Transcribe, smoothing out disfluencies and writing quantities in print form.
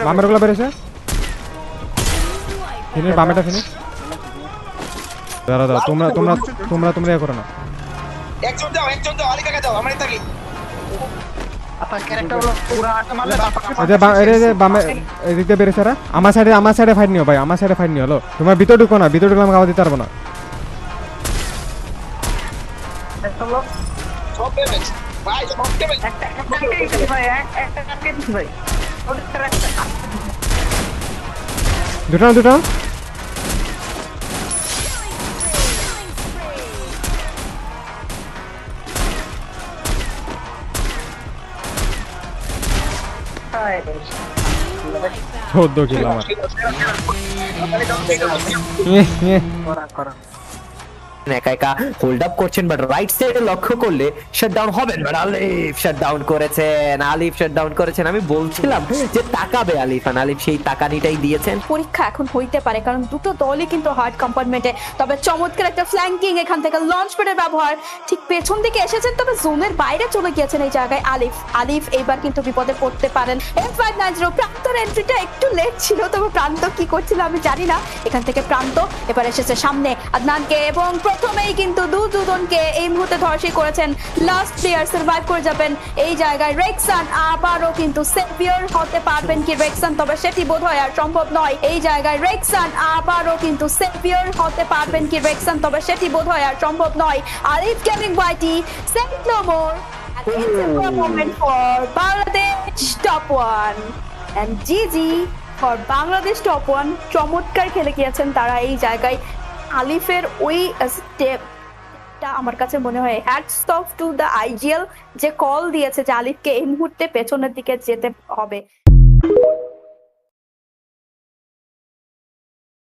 বামের গুলো বেরেছে finish বামেটা finish দাঁড়া তোমরা তোমরা তোমরা তোমরা ইয়ে করো না একজন যাও আলী কাকা যাও আমরাই থাকি বামে এদিকে বেরেছে আমার সাইডে ফাইট নিও ভাই আমার সাইডে ফাইট নিও হলো তোমার ভিতর ঢুকো না ভিতর ঢুকলে আমাকে আওয়াজ দিতে পারবো না সব ড্যামেজ ভাই সব ড্যামেজ দুটো চোদ্দ কিলো আমার একা একা হোল্ড আপ করছেন বাট রাইট সাইডে লক্ষ্য করলে শাটডাউন হবেন বাট আলিফ শাটডাউন করেছেন আমি বলছিলাম যে তাকাবে আলিফ সেই তাকানিটাই দিয়েছেন পরীক্ষা এখন হইতে পারে কারণ দুটো দলই কিন্তু হার্ড কম্পার্টমেন্টে তবে চমৎকার একটা ফ্ল্যাঙ্কিং এখান থেকে লঞ্চ প্যাডের ব্যবহার ঠিক পেছন দিকে এসেছেন তবে জোনের বাইরে চলে গিয়েছেন এই জায়গায় আলিফ এইবার কিন্তু বিপদে পড়তে পারেন M590 প্রান্তর এন্ট্রিটা একটু লেট ছিল তবে প্রান্ত কি করছিল আমি জানি না এখান থেকে প্রান্ত এবার এসেছে সামনে আদনানকে এবং প্রথমেই কিন্তু দুজনকে এই মুহূর্তে ধর্ষণ করেছেন লাস্ট প্লেয়ার সার্ভাইভ করে যাবেন এই জায়গায় রেক্সান আবারও কিন্তু সেভিয়ার হতে পারবেন কি রেক্সান তবে সেটি বোধহয় আর সম্ভব নয় এই জায়গায় রেক্সান আবারও কিন্তু সেভিয়ার হতে পারবেন কি রেক্সান তবে সেটি বোধহয় আর সম্ভব নয় আলিফ গেমিং বাইটি সেন্ট no more it's a moment for Bangladesh top 1 and GG for Bangladesh top 1 চমৎকার খেলে গিয়েছেন তারা এই জায়গায় আলিফের ওই স্টেপটা আমার কাছে মনে হয় hats off to the IGL যে কল দিয়েছে যে আলিফকে এই মুহূর্তে পেছনের দিকে যেতে হবে